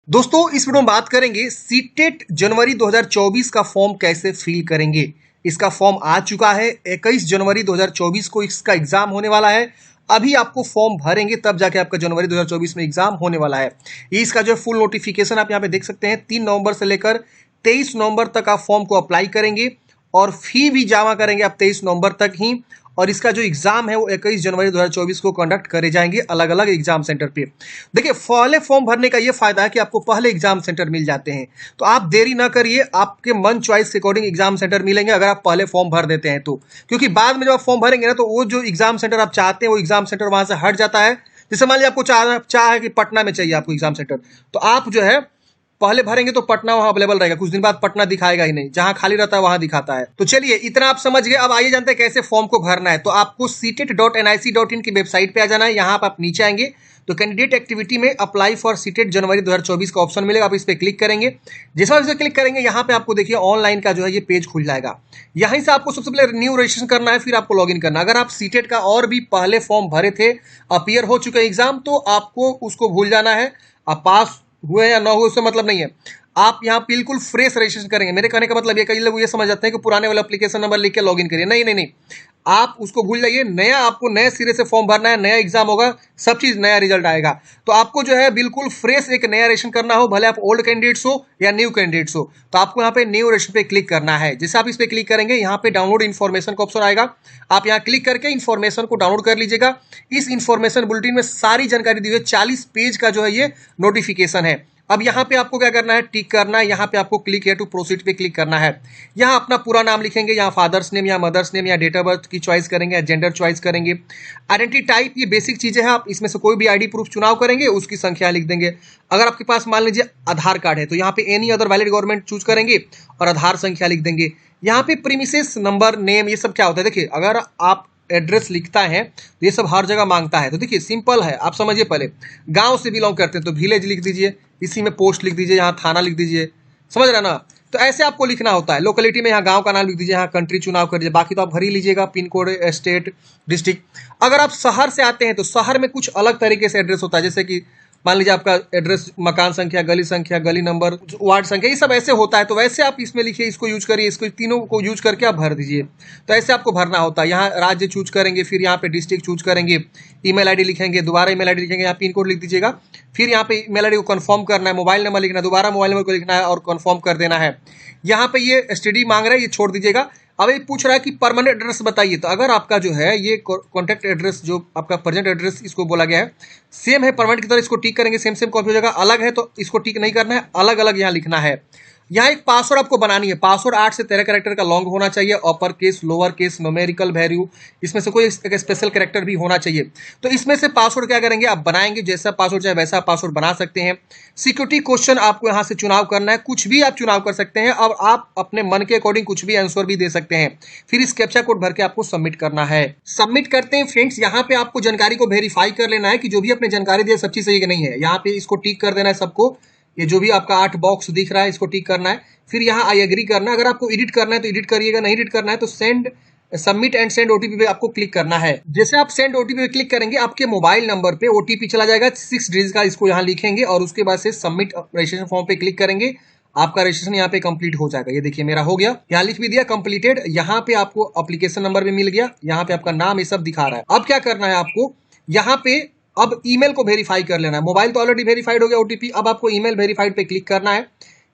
दोस्तों इस वीडियो में बात करेंगे सीटेट जनवरी 2024 का फॉर्म कैसे फिल करेंगे। इसका फॉर्म आ चुका है, 21 जनवरी 2024 को इसका एग्जाम होने वाला है। अभी आपको फॉर्म भरेंगे तब जाके आपका जनवरी 2024 में एग्जाम होने वाला है। ये इसका जो फुल नोटिफिकेशन आप यहाँ पे देख सकते हैं, 3 नवंबर से लेकर 23 नवंबर तक आप फॉर्म को अप्लाई करेंगे और फी भी जमा करेंगे आप 23 नवंबर तक ही। और इसका जो एग्जाम है वो 21 जनवरी 2024 को कंडक्ट करे जाएंगे अलग अलग एग्जाम सेंटर पे। देखिए पहले फॉर्म भरने का ये फायदा है कि आपको पहले एग्जाम सेंटर मिल जाते हैं, तो आप देरी ना करिए, आपके मन चॉइस के अकॉर्डिंग एग्जाम सेंटर मिलेंगे अगर आप पहले फॉर्म भर देते हैं तो। क्योंकि बाद में जब आप फॉर्म भरेंगे ना तो वो जो एग्जाम सेंटर आप चाहते हैं वो एग्जाम सेंटर वहां से हट जाता है। जैसे मान लीजिए आपको चाह है कि पटना में चाहिए आपको एग्जाम सेंटर, तो आप जो है पहले भरेंगे तो पटना वहां अवेलेबल रहेगा, कुछ दिन बाद पटना दिखाएगा ही नहीं, जहां खाली रहता है वहां दिखाता है। तो चलिए इतना आप समझ गए। अब आइए जानते हैं कैसे फॉर्म को भरना है। तो आपको CTET.nic.in की वेबसाइट पे आ जाना है। यहाँ पर आप नीचे आएंगे तो कैंडिडेट एक्टिविटी में अप्लाई फॉर सीटेट जनवरी 2024 का ऑप्शन मिलेगा, आप इस पे क्लिक करेंगे। जैसे आप इस पे क्लिक करेंगे यहाँ पे आपको देखिए ऑनलाइन का जो है ये पेज खुल जाएगा। यहीं से आपको सबसे पहले न्यू रजिस्ट्रेशन करना है, फिर आपको लॉगिन करना है। अगर आप सीटेट का और भी पहले फॉर्म भरे थे, अपीयर हो चुके एग्जाम, तो आपको उसको भूल जाना है। आप पास हुए या ना हुए उससे मतलब नहीं है, आप यहाँ बिल्कुल फ्रेश रजिस्ट्रेशन करेंगे। मेरे कहने का मतलब ये, कई लोग ये समझ जाते हैं कि पुराने वाला एप्लीकेशन नंबर लिख के लॉगिन करिए। नहीं नहीं नहीं, आप उसको भूल जाइए। नया आपको नए सिरे से फॉर्म भरना है, नया एग्जाम होगा, सब चीज नया रिजल्ट आएगा। तो आपको जो है बिल्कुल फ्रेश एक नया रजिस्ट्रेशन करना हो, भले आप ओल्ड कैंडिडेट्स हो या न्यू कैंडिडेट्स हो, तो आपको यहाँ पे न्यू रजिस्ट्रेशन पे क्लिक करना है। जैसे आप इस पे क्लिक करेंगे यहाँ पे डाउनलोड इन्फॉर्मेशन का ऑप्शन आएगा, आप यहाँ क्लिक करके इन्फॉर्मेशन को डाउनलोड कर लीजिएगा। इस इन्फॉर्मेशन बुलेटिन में सारी जानकारी दी हुई है, 40 पेज का जो है ये नोटिफिकेशन है। अब यहाँ पे आपको क्या करना है, टिक करना है। यहाँ पे आपको क्लिक है टू प्रोसीड पे क्लिक करना है। यहाँ अपना पूरा नाम लिखेंगे, यहाँ फादर्स नेम या मदर्स नेम या डेट ऑफ बर्थ की चॉइस करेंगे या जेंडर चॉइस करेंगे। आइडेंटिटी टाइप ये बेसिक चीजें हैं, आप इसमें से कोई भी आईडी प्रूफ चुनाव करेंगे, उसकी संख्या लिख देंगे। अगर आपके पास मान लीजिए आधार कार्ड है तो यहाँ पे any other valid government choose करेंगे और आधार संख्या लिख देंगे। यहाँ पे प्रीमिसेस नंबर नेम ये सब क्या होता है, देखिए अगर आप एड्रेस लिखता है तो ये सब हर जगह मांगता है। तो देखिए सिंपल है, आप समझिए। पहले गांव से बिलोंग करते हैं तो विलेज लिख दीजिए, इसी में पोस्ट लिख दीजिए, यहाँ थाना लिख दीजिए, समझ रहे ना। तो ऐसे आपको लिखना होता है। लोकेलिटी में यहाँ गांव का नाम लिख दीजिए, यहाँ कंट्री चुनाव कर दीजिए, बाकी तो आप भर ही लीजिएगा, पिन कोड, स्टेट, डिस्ट्रिक्ट। अगर आप शहर से आते हैं तो शहर में कुछ अलग तरीके से एड्रेस होता है, जैसे कि मान लीजिए आपका एड्रेस मकान संख्या, गली नंबर, वार्ड संख्या, ये सब ऐसे होता है। तो वैसे आप इसमें लिखिए, इसको यूज करिए, इसको तीनों को यूज करके आप भर दीजिए। तो ऐसे आपको भरना होता है। यहाँ राज्य चूज करेंगे, फिर यहाँ पे डिस्ट्रिक्ट चूज करेंगे, ईमेल आईडी लिखेंगे, दोबारा ईमेल आईडी लिखेंगे, यहाँ पिन कोड लिख दीजिएगा, फिर यहाँ पे ईमेल आईडी को कंफर्म करना है, मोबाइल नंबर लिखना है, दोबारा मोबाइल नंबर को लिखना है और कंफर्म कर देना है। यहाँ पे ये एसटीडी मांग रहा है, ये छोड़ दीजिएगा। अब ये पूछ रहा है कि परमानेंट एड्रेस बताइए। तो अगर आपका जो है ये कॉन्टैक्ट एड्रेस जो आपका प्रेजेंट एड्रेस इसको बोला गया है सेम है परमानेंट की तरह, इसको टिक करेंगे, सेम सेम कॉपी हो जाएगा। अलग है तो इसको टिक नहीं करना है, अलग अलग यहाँ लिखना है। यहाँ एक पासवर्ड आपको बनानी है। पासवर्ड 8 से 13 कैरेक्टर का लॉन्ग होना चाहिए, upper case, lower case, numerical value, इसमें से कोई एक स्पेशल कैरेक्टर भी होना चाहिए। तो इसमें से पासवर्ड क्या करेंगे, आप बनाएंगे, जैसा पासवर्ड चाहे वैसा पासवर्ड बना सकते हैं। सिक्योरिटी क्वेश्चन आपको यहाँ से चुनाव करना है, कुछ भी आप चुनाव कर सकते हैं और आप अपने मन के अकॉर्डिंग कुछ भी आंसर भी दे सकते हैं। फिर इस कैप्चा कोड भर के आपको सबमिट करना है। सबमिट करते हैं फ्रेंड्स, यहाँ पे आपको जानकारी को वेरीफाई कर लेना है कि जो भी आपने जानकारी दी सब चीज सही है कि नहीं है। यहाँ पे इसको टिक कर देना है सबको, ये जो भी आपका 8 बॉक्स दिख रहा है इसको टिक करना है। फिर यहाँ आई एग्री करना है। अगर आपको एडिट करना है तो एडिट करिएगा, नहीं एडिट करना है तो send, submit and send OTP पे आपको क्लिक करना है। जैसे आप सेंड ओटीपी पे क्लिक करेंगे आपके मोबाइल नंबर पे ओटीपी चला जाएगा 6 डिजिट का, इसको यहाँ लिखेंगे और उसके बाद से सबमिट रजिस्ट्रेशन फॉर्म पे क्लिक करेंगे। आपका रजिस्ट्रेशन यहाँ पे कंप्लीट हो जाएगा। ये देखिए मेरा हो गया, यहाँ लिख भी दिया कंप्लीटेड। यहाँ पे आपको एप्लीकेशन नंबर भी मिल गया, यहाँ पे आपका नाम ये सब दिखा रहा है। अब क्या करना है आपको, यहाँ पे अब ईमेल को वेरीफाई कर लेना है। मोबाइल तो ऑलरेडी वेरीफाइड हो गया ओटीपी, अब आपको ईमेल वेरीफाइड पे क्लिक करना है।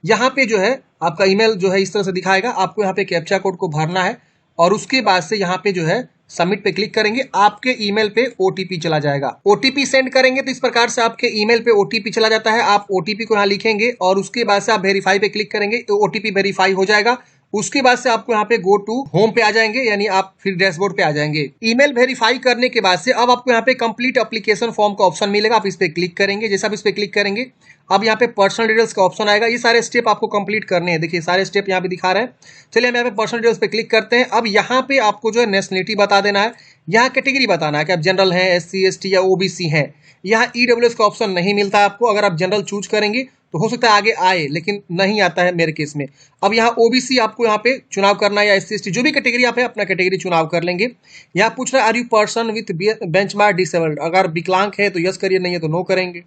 यहाँ पे जो है आपका ईमेल जो है इस तरह से दिखाएगा, आपको यहाँ पे कैप्चा कोड को भरना है और उसके बाद से यहाँ पे जो है सबमिट पे क्लिक करेंगे, आपके ईमेल पे ओटीपी चला जाएगा। ओटीपी सेंड करेंगे तो इस प्रकार से आपके ईमेल पे ओटीपी चला जाता है। आप ओटीपी को यहाँ लिखेंगे और उसके बाद से आप वेरीफाई पे क्लिक करेंगे तो ओटीपी वेरीफाई हो जाएगा। उसके बाद से आपको यहाँ पे गो टू होम पे आ जाएंगे, यानी आप फिर डैशबोर्ड पे आ जाएंगे। ईमेल वेरीफाई करने के बाद से अब आपको यहाँ पे कंप्लीट एप्लीकेशन फॉर्म का ऑप्शन मिलेगा, आप इस पे क्लिक करेंगे। जैसे आप इस पे क्लिक करेंगे अब यहाँ पे पर्सनल डिटेल्स का ऑप्शन आएगा। ये सारे स्टेप आपको कंप्लीट करने हैं, देखिए सारे स्टेप यहाँ पे दिखा रहे हैं। चलिए हम यहाँ पे पर्सनल डिटेल्स पे क्लिक करते हैं। अब यहाँ पे आपको जो है नेशनलिटी बता देना है, यहाँ कैटेगरी बताना है कि आप जनरल हैं, SC ST या OBC हैं। यहाँ EWS का ऑप्शन नहीं मिलता है आपको। अगर आप जनरल चूज करेंगे तो हो सकता है आगे आए, लेकिन नहीं आता है मेरे केस में। अब यहाँ ओबीसी आपको यहाँ पे चुनाव करना है, या एससी एसटी जो भी कैटेगरी आप है अपना कैटेगरी चुनाव कर लेंगे। यहाँ पूछ रहा है are you person with benchmark disabled, अगर विकलांग है तो यस करिए, नहीं है तो नो करेंगे।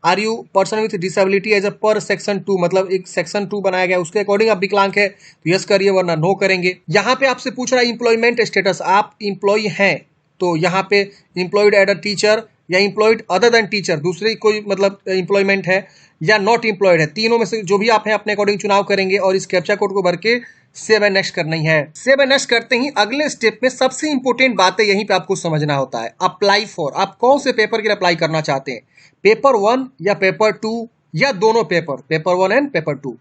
Are you person with disability as a per section 2, मतलब एक सेक्शन 2 बनाया गया उसके अकॉर्डिंग आप विकलांग है तो यस करिए, वरना नो करेंगे। यहाँ पे आपसे पूछ रहा है इंप्लॉयमेंट स्टेटस, आप इंप्लॉय हैं तो यहाँ पे इंप्लॉयड एड अ टीचर या इंप्लॉयड अदर देन टीचर, दूसरी कोई मतलब इंप्लॉयमेंट है या नॉट इंप्लॉयड है, तीनों में से जो भी आप हैं अपने अकॉर्डिंग चुनाव करेंगे और इस कैप्चा कोड को भर के सेव एंड नेक्स्ट करना ही है। सेव एंड नेक्स्ट करते ही अगले स्टेप में सबसे इंपॉर्टेंट बातें यहीं पे आपको समझना होता है। अप्लाई फॉर, आप कौन से पेपर के लिए अप्लाई करना चाहते हैं, पेपर 1 या पेपर 2 या दोनों पेपर 1 एंड पेपर 2।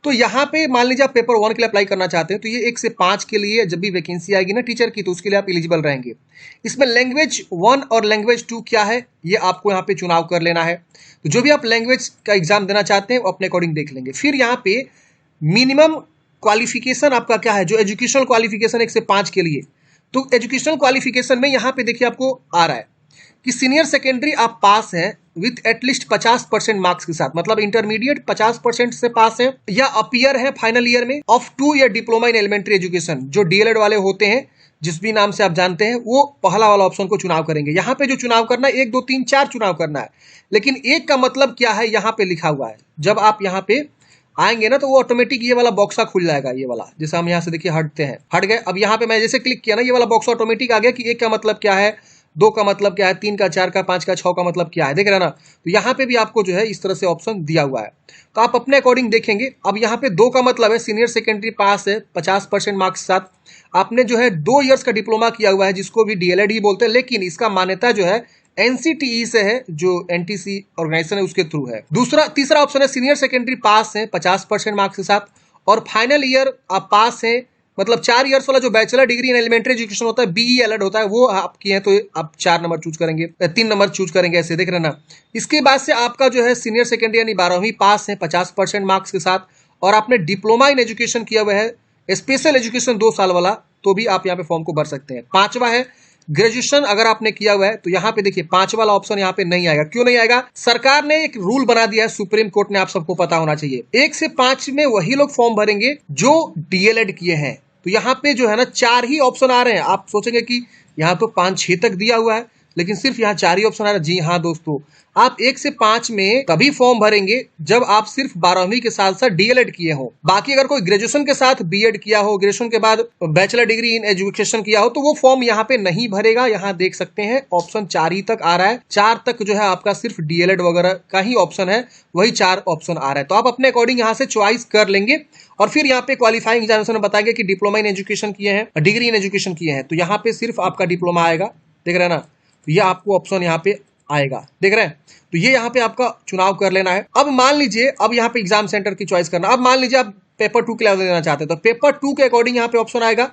तो यहाँ पे मान लीजिए आप पेपर 1 के लिए अप्लाई करना चाहते हैं तो ये 1 से 5 के लिए जब भी वैकेंसी आएगी ना टीचर की, तो उसके लिए आप एलिजिबल रहेंगे। इसमें लैंग्वेज 1 और लैंग्वेज 2 क्या है ये आपको यहाँ पे चुनाव कर लेना है। तो जो भी आप लैंग्वेज का एग्जाम देना चाहते हैं वो अपने अकॉर्डिंग देख लेंगे। फिर यहाँ पे मिनिमम क्वालिफिकेशन आपका क्या है, जो एजुकेशनल क्वालिफिकेशन 1 से 5 के लिए, तो एजुकेशनल क्वालिफिकेशन में यहाँ पे देखिए आपको आ रहा है कि सीनियर सेकेंडरी आप पास हैं विथ एटलीस्ट 50% मार्क्स के साथ, मतलब इंटरमीडिएट 50% से पास है, या अपीयर है फाइनल ईयर में of 2 year diploma in elementary education, जो डीएलएड वाले होते हैं जिस भी नाम से आप जानते हैं, वो पहला वाला ऑप्शन को चुनाव करेंगे। यहाँ पे जो चुनाव करना है 1 2 3 4 चुनाव करना है, लेकिन एक का मतलब क्या है यहाँ पे लिखा हुआ है। जब आप यहाँ पे आएंगे ना तो वो ऑटोमेटिक ये वाला बॉक्सा खुल जाएगा, ये वाला जैसे हम यहाँ से देखिए हटते हैं, हट गए। अब यहाँ पे मैं जैसे क्लिक किया ना ये वाला बॉक्स ऑटोमेटिक आ गया कि 1 का मतलब क्या है, 2 का मतलब क्या है, 3 का, 4 का, 5 का, 6 का मतलब क्या है, देख रहे हैं ना। तो यहाँ पे भी आपको जो है इस तरह से ऑप्शन दिया हुआ है, तो आप अपने अकॉर्डिंग देखेंगे। अब यहाँ पे 2 का मतलब है सीनियर सेकेंडरी पास है 50% मार्क्स के साथ, आपने जो है 2 इयर्स का डिप्लोमा किया हुआ है जिसको भी डीएलएड ही बोलते हैं, लेकिन इसका मान्यता जो है एनसीटीई से है, जो एनटीसी ऑर्गेनाइजेशन है उसके थ्रू है। तीसरा ऑप्शन है सीनियर सेकेंडरी पास है 50% मार्क्स के साथ, और फाइनल ईयर आप पास है, मतलब 4 इयर्स वाला जो bachelor degree in elementary education होता है, बीई एलएड होता है, वो आप किए हैं तो आप 4 नंबर चूज करेंगे, 3 नंबर चूज करेंगे, ऐसे देख रहे ना। इसके बाद से आपका जो है सीनियर सेकेंडरी यानी 12वीं पास है 50% मार्क्स के साथ, और आपने डिप्लोमा इन एजुकेशन किया हुआ है, स्पेशल एजुकेशन 2 साल वाला, तो भी आप यहाँ पे फॉर्म को भर सकते हैं। 5वां है ग्रेजुएशन अगर आपने किया हुआ है, तो यहाँ पे देखिए 5 वाला ऑप्शन यहाँ पे नहीं आएगा। क्यों नहीं आएगा, सरकार ने एक रूल बना दिया है, सुप्रीम कोर्ट ने, आप सबको पता होना चाहिए। 1 से 5 में वही लोग फॉर्म भरेंगे जो डीएलएड किए हैं। तो यहाँ पे जो है ना 4 ही ऑप्शन आ रहे हैं। आप सोचेंगे कि यहाँ तो 5-6 तक दिया हुआ है, लेकिन सिर्फ यहाँ 4 ही ऑप्शन आ रहा है। जी हाँ दोस्तों, आप 1 से 5 में तभी फॉर्म भरेंगे जब आप सिर्फ 12वीं के साथ साथ डीएलएड किए हो। बाकी अगर कोई ग्रेजुएशन के साथ बीएड किया हो, ग्रेजुएशन के बाद बैचलर डिग्री इन एजुकेशन किया हो, तो वो फॉर्म यहाँ पे नहीं भरेगा। यहाँ देख सकते हैं ऑप्शन 4 ही तक आ रहा है। 4 तक जो है आपका सिर्फ डीएलएड वगैरह का ही ऑप्शन है, वही 4 ऑप्शन आ रहा है। तो आप अपने अकॉर्डिंग यहाँ से चॉइस कर लेंगे। और फिर यहाँ पे क्वालिफाइंग एग्जामिनेशन में बताएंगे कि डिप्लोमा इन एजुकेशन किए हैं, डिग्री इन एजुकेशन किए हैं, तो यहाँ पे सिर्फ आपका डिप्लोमा आएगा, देख रहे हैं ना। तो ये आपको ऑप्शन यहाँ पे आएगा, देख रहे हैं। तो ये यहाँ पे आपका चुनाव कर लेना है। अब मान लीजिए, अब यहाँ पे एग्जाम सेंटर की चॉइस करना। अब मान लीजिए आप पेपर 2 के लिए देना चाहते हैं, तो पेपर 2 के अकॉर्डिंग यहाँ पे ऑप्शन आएगा।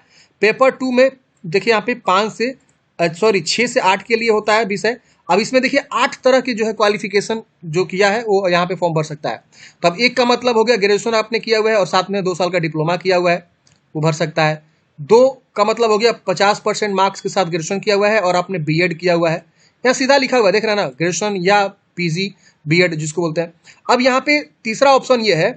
पेपर 2 में देखिए यहाँ पे 6 से 8 के लिए होता है विषय। अब इसमें देखिए 8 तरह की जो है क्वालिफिकेशन जो किया है वो यहाँ पे फॉर्म भर सकता है। तो अब 1 का मतलब हो गया ग्रेजुएशन आपने किया हुआ है और साथ में 2 साल का डिप्लोमा किया हुआ है, वो भर सकता है। 2 का मतलब हो गया 50% मार्क्स के साथ ग्रेजुएशन किया हुआ है और आपने बीएड किया हुआ है। यहाँ सीधा लिखा हुआ है, देख रहे हैं ना, ग्रेजुएशन या पीजी बीएड जिसको बोलते हैं। अब यहाँ पे तीसरा ऑप्शन ये है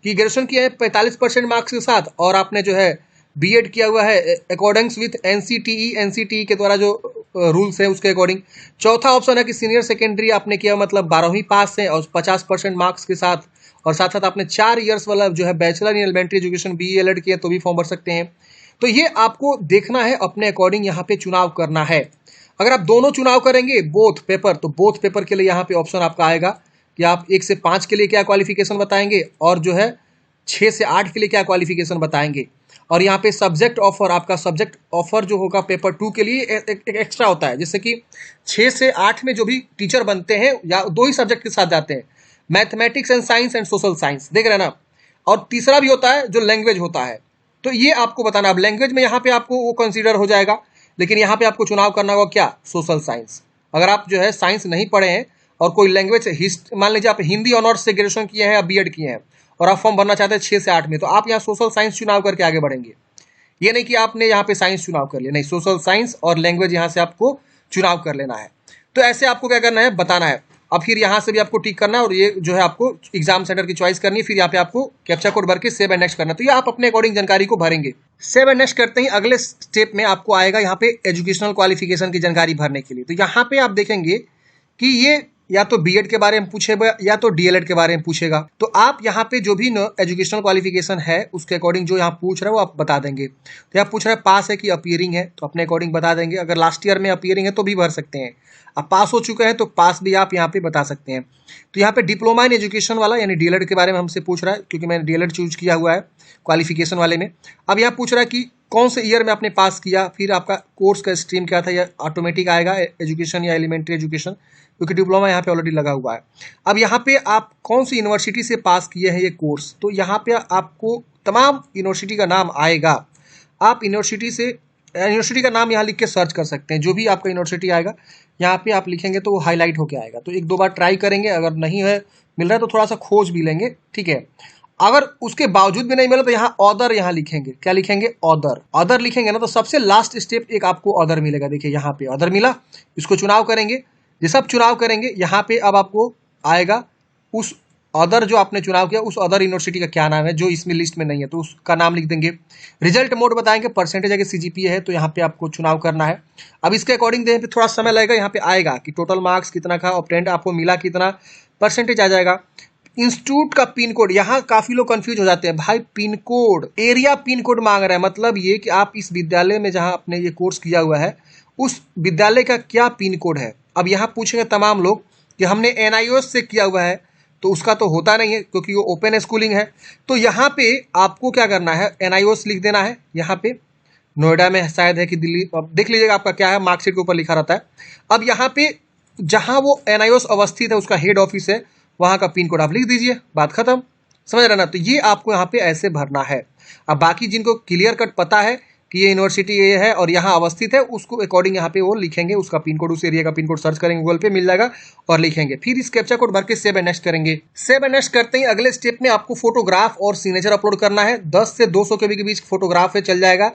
कि ग्रेजुएशन किया है 45% मार्क्स के साथ और आपने जो है बीएड किया हुआ है अकॉर्डिंग्स विथ एनसीटीई के द्वारा जो रूल्स है उसके अकॉर्डिंग। चौथा ऑप्शन है कि सीनियर सेकेंडरी आपने किया मतलब 12वीं पास है और 50% मार्क्स के साथ, और साथ साथ आपने 4 इयर्स वाला जो है bachelor in elementary education BE ElEd किया तो भी फॉर्म भर सकते हैं। तो ये आपको देखना है, अपने अकॉर्डिंग यहाँ पे चुनाव करना है। अगर आप दोनों चुनाव करेंगे बोथ पेपर, तो बोथ पेपर के लिए यहाँ पे ऑप्शन आपका आएगा कि आप 1 से 5 के लिए क्या क्वालिफिकेशन बताएंगे और जो है 6 से 8 के लिए क्या क्वालिफिकेशन बताएंगे। और यहाँ पे सब्जेक्ट ऑफर, आपका सब्जेक्ट ऑफर जो होगा पेपर 2 के लिए एक एक्स्ट्रा होता है, जैसे कि 6 से 8 में जो भी टीचर बनते हैं या 2 ही सब्जेक्ट के साथ जाते हैं, mathematics and science and social science, देख रहे हैं ना। और तीसरा भी होता है जो लैंग्वेज होता है, तो ये आपको बताना। अब लैंग्वेज में यहाँ पे आपको वो कंसीडर हो जाएगा, लेकिन यहाँ पे आपको चुनाव करना होगा क्या, सोशल साइंस। अगर आप जो है साइंस नहीं पढ़े हैं और कोई लैंग्वेज मान लीजिए आप हिंदी ऑनर्स से ग्रेजुएशन किए हैं या बीएड किए हैं और आप फॉर्म भरना चाहते हैं 6 से 8 में, तो आप यहाँ सोशल साइंस चुनाव करके आगे बढ़ेंगे। ये नहीं कि आपने यहाँ पे साइंस चुनाव कर लिया, नहीं, सोशल साइंस और लैंग्वेज यहाँ से आपको चुनाव कर लेना है। तो ऐसे आपको क्या करना है, बताना है। अब फिर यहाँ से भी आपको टिक करना है और ये जो है आपको एग्जाम सेंटर की चॉइस करनी है। फिर यहाँ पे आपको कैप्चा कोड भर के सेव एंड नेक्स्ट करना है। तो ये आप अपने अकॉर्डिंग जानकारी को भरेंगे। सेव एंड नेक्स्ट करते ही अगले स्टेप में आपको आएगा यहाँ पे एजुकेशनल क्वालिफिकेशन की जानकारी भरने के लिए। तो यहाँ पे आप देखेंगे कि ये या तो बीएड के बारे में पूछेगा या तो डीएलएड के बारे में पूछेगा। तो आप यहाँ पे जो भी एजुकेशनल क्वालिफिकेशन है उसके अकॉर्डिंग जो यहाँ पूछ रहा है वो आप बता देंगे। तो यहाँ पूछ रहा है पास है कि अपीयरिंग है, तो अपने अकॉर्डिंग बता देंगे। अगर लास्ट ईयर में अपीयरिंग है तो भी भर सकते हैं। अब पास हो चुके हैं तो पास भी आप यहाँ पे बता सकते हैं। तो यहाँ पे डिप्लोमा इन एजुकेशन वाला यानी डीएलएड के बारे में हमसे पूछ रहा है, क्योंकि मैंने डीएलएड चूज किया हुआ है क्वालिफिकेशन वाले में। अब यहाँ पूछ रहा है कि कौन से ईयर में आपने पास किया, फिर आपका कोर्स का स्ट्रीम क्या था, या ऑटोमेटिक आएगा एजुकेशन या एलिमेंट्री एजुकेशन, क्योंकि डिप्लोमा यहाँ पे ऑलरेडी लगा हुआ है। अब यहाँ पे आप कौन सी यूनिवर्सिटी से पास किए हैं ये कोर्स, तो यहाँ पे आपको तमाम यूनिवर्सिटी का नाम आएगा। आप यूनिवर्सिटी का नाम यहाँ लिख के सर्च कर सकते हैं। जो भी आपका यूनिवर्सिटी आएगा यहाँ पे आप लिखेंगे तो वो हाईलाइट होके आएगा। तो एक दो बार ट्राई करेंगे, अगर नहीं है मिल रहा है तो थोड़ा सा खोज भी लेंगे, ठीक है। अगर उसके बावजूद भी नहीं मिला तो यहाँ ऑदर यहाँ लिखेंगे। क्या लिखेंगे? ऑदर लिखेंगे ना, तो सबसे लास्ट स्टेप एक आपको ऑदर मिलेगा। देखिए यहाँ पे ऑदर मिला, इसको चुनाव करेंगे। जैसे आप चुनाव करेंगे यहाँ पे अब आपको आएगा उस अदर जो आपने चुनाव किया उस अदर यूनिवर्सिटी का क्या नाम है, जो इसमें लिस्ट में नहीं है तो उसका नाम लिख देंगे। रिजल्ट मोड बताएंगे, परसेंटेज अगर सीजीपीए है तो यहाँ पे आपको चुनाव करना है। अब इसके अकॉर्डिंग देने पे थोड़ा समय लगेगा। यहाँ पे आएगा कि टोटल मार्क्स कितना का, ऑब्टेंड आपको मिला कितना, परसेंटेज आ जाएगा। इंस्टीट्यूट का पिन कोड, यहाँ काफी लोग कंफ्यूज हो जाते हैं, भाई pin code, area pin code मांग रहा है। मतलब ये कि आप इस विद्यालय में जहाँ आपने ये कोर्स किया हुआ है उस विद्यालय का क्या पिन कोड है। अब यहाँ पूछेंगे तमाम लोग कि हमने एनआईओएस से किया हुआ है, तो उसका तो होता नहीं है क्योंकि वो ओपन स्कूलिंग है। तो यहाँ पे आपको क्या करना है, एनआईओएस लिख देना है। यहाँ पे नोएडा में शायद है कि दिल्ली, अब देख लीजिएगा आपका क्या है, मार्कशीट के ऊपर लिखा रहता है। अब यहाँ पे जहाँ वो एनआईओएस अवस्थित है उसका हेड ऑफिस है, वहाँ का पिन कोड आप लिख दीजिए, बात खत्म। समझ रहे ना? तो ये आपको यहाँ पे ऐसे भरना है। अब बाकी जिनको क्लियर कट पता है कि ये यूनिवर्सिटी ये है और यहाँ अवस्थित है, उसको अकॉर्डिंग यहाँ पे वो लिखेंगे उसका पिन कोड, उस एरिया का पिन कोड सर्च करेंगे गूगल पे, मिल जाएगा और लिखेंगे। फिर इस कैप्चा कोड भर के सेव एंड नेक्स्ट करेंगे। सेव एंड नेक्स्ट करते ही अगले स्टेप में आपको फोटोग्राफ और सिग्नेचर अपलोड करना है। 10 से 200 के बीच फोटोग्राफ है, चल जाएगा।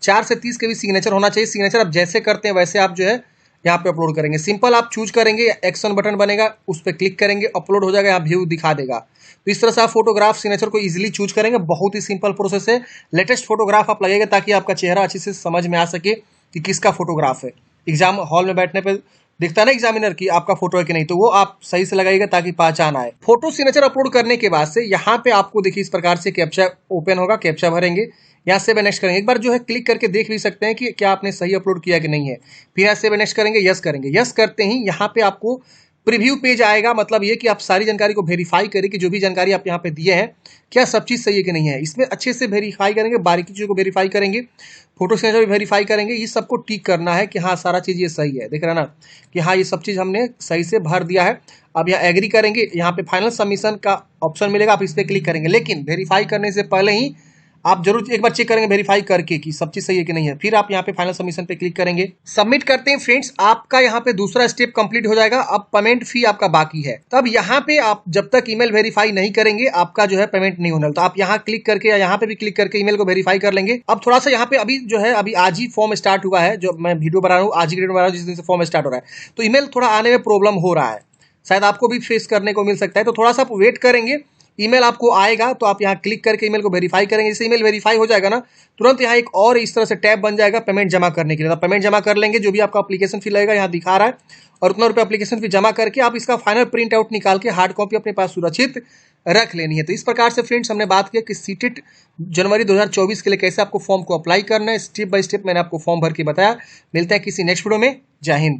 4 से 30 के बीच सिग्नेचर होना चाहिए। सिग्नेचर आप जैसे करते हैं वैसे आप जो है यहाँ पे अपलोड करेंगे। सिंपल आप चूज करेंगे, एक्शन बटन बनेगा, उस पर क्लिक करेंगे, अपलोड हो जाएगा, यहाँ व्यू दिखा देगा। तो इस तरह से आप फोटोग्राफ सिग्नेचर को इजीली चूज करेंगे। बहुत ही सिंपल प्रोसेस है। लेटेस्ट फोटोग्राफ आप लगेगा ताकि आपका चेहरा अच्छे से समझ में आ सके कि किसका फोटोग्राफ है। एग्जाम हॉल में बैठने पे दिखता है ना एग्जामिनर की आपका फोटो है कि नहीं, तो वो आप सही से लगाइएगा ताकि पहचान आए। फोटो सिग्नेचर अपलोड करने के बाद से यहाँ पे आपको देखिए इस प्रकार से कैप्चा ओपन होगा, कैप्चा भरेंगे, यहाँ से नेक्स्ट करेंगे। एक बार जो है क्लिक करके देख भी सकते हैं कि क्या आपने सही अपलोड किया कि नहीं है। फिर यहाँ से नेक्स्ट करेंगे, यस करेंगे। यस करते ही यहाँ पे आपको प्रीव्यू पेज आएगा। मतलब ये कि आप सारी जानकारी को वेरीफाई करें कि जो भी जानकारी आप यहाँ पे दिए हैं क्या सब चीज़ सही है कि नहीं है। इसमें अच्छे से वेरीफाई करेंगे, बारीकी चीज़ों को वेरीफाई करेंगे, फोटो सिग्नेचर भी वेरीफाई करेंगे। ये सबको टिक करना है कि हाँ सारा चीज़ ये सही है। देख रहे हैं ना कि हाँ ये सब चीज़ हमने सही से भर दिया है। अब यहाँ एग्री करेंगे, यहाँ पे फाइनल सबमिशन का ऑप्शन मिलेगा, आप इस पर क्लिक करेंगे। लेकिन वेरीफाई करने से पहले ही आप जरूर एक बार चेक करेंगे वेरीफाई करके कि सब चीज सही है कि नहीं है। फिर आप यहाँ पे फाइनल सबमिशन पे क्लिक करेंगे, सबमिट करते हैं। फ्रेंड्स आपका यहाँ पे दूसरा स्टेप कंप्लीट हो जाएगा। अब पेमेंट फी आपका बाकी है। तब यहाँ पे आप जब तक ईमेल वेरीफाई नहीं करेंगे आपका जो है पेमेंट नहीं होने। तो आप यहाँ क्लिक करके या यहाँ पे भी क्लिक करके ईमेल को वेरीफाई कर लेंगे। अब थोड़ा सा यहाँ पे अभी जो है अभी आज ही फॉर्म स्टार्ट हुआ है, जो मैं वीडियो बना रहा हूँ आज ही डेट में बना रहा हूँ जिस दिन से फॉर्म स्टार्ट हो रहा है, तो ईमेल थोड़ा आने में प्रॉब्लम हो रहा है, शायद आपको भी फेस करने को मिल सकता है। तो थोड़ा सा आप वेट करेंगे, ईमेल आपको आएगा तो आप यहाँ क्लिक करके ईमेल को वेरीफाई करेंगे। जैसे ईमेल वेरीफाई हो जाएगा ना, तुरंत यहाँ एक और इस तरह से टैब बन जाएगा पेमेंट जमा करने के लिए। तो पेमेंट जमा कर लेंगे, जो भी आपका एप्लीकेशन फी लगेगा यहाँ दिखा रहा है, और उतना रुपये एप्लीकेशन फी जमा करके आप इसका फाइनल प्रिंट आउट निकाल के हार्ड कॉपी अपने पास सुरक्षित रख लेनी है। तो इस प्रकार से फ्रेंड्स हमने बात किया कि सीटेट जनवरी 2024 के लिए कैसे आपको फॉर्म को अप्लाई करना है। स्टेप बाय स्टेप मैंने आपको फॉर्म भर के बताया। मिलते हैं किसी नेक्स्ट वीडियो में। जय हिंद।